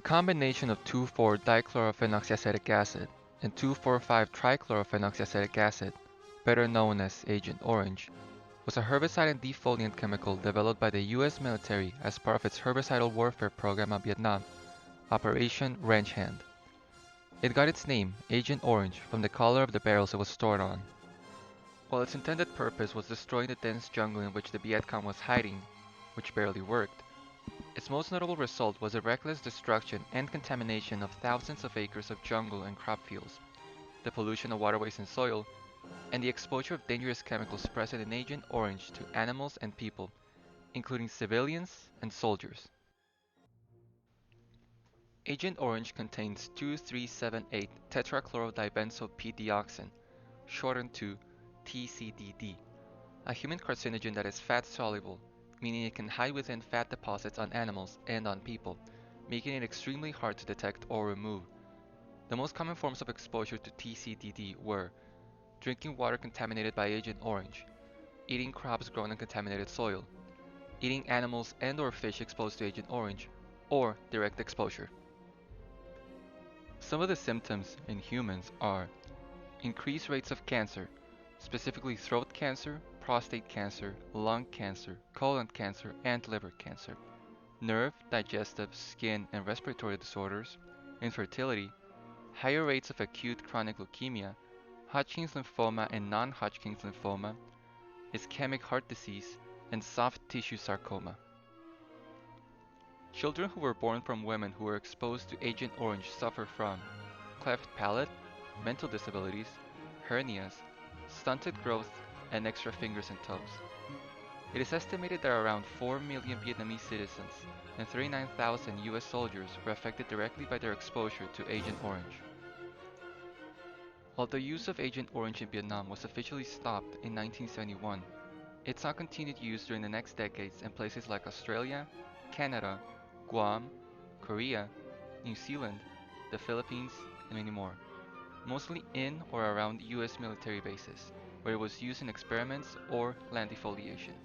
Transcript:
combination of 2,4-dichlorophenoxyacetic acid and 2,4,5-trichlorophenoxyacetic acid, better known as Agent Orange, was a herbicide and defoliant chemical developed by the U.S. military as part of its herbicidal warfare program in Vietnam, Operation Ranch Hand. It got its name, Agent Orange, from the color of the barrels it was stored on. While its intended purpose was destroying the dense jungle in which the Viet Cong was hiding, which barely worked, its most notable result was the reckless destruction and contamination of thousands of acres of jungle and crop fields, the pollution of waterways and soil, and the exposure of dangerous chemicals present in Agent Orange to animals and people, including civilians and soldiers. Agent Orange contains 2,3,7,8-tetrachlorodibenzoyl-P-dioxin, shortened to TCDD, a human carcinogen that is fat-soluble, meaning it can hide within fat deposits on animals and on people, making it extremely hard to detect or remove. The most common forms of exposure to TCDD were drinking water contaminated by Agent Orange, eating crops grown in contaminated soil, eating animals and/or fish exposed to Agent Orange, or direct exposure. Some of the symptoms in humans are increased rates of cancer, specifically throat cancer, prostate cancer, lung cancer, colon cancer, and liver cancer, nerve, digestive, skin, and respiratory disorders, infertility, higher rates of acute chronic leukemia, Hodgkin's lymphoma and non-Hodgkin's lymphoma, ischemic heart disease, and soft tissue sarcoma. Children who were born from women who were exposed to Agent Orange suffer from cleft palate, mental disabilities, hernias, stunted growth, and extra fingers and toes. It is estimated that around 4 million Vietnamese citizens and 39,000 US soldiers were affected directly by their exposure to Agent Orange. While the use of Agent Orange in Vietnam was officially stopped in 1971, it saw continued use during the next decades in places like Australia, Canada, Guam, Korea, New Zealand, the Philippines, and many more, mostly in or around US military bases, where it was used in experiments or land defoliation.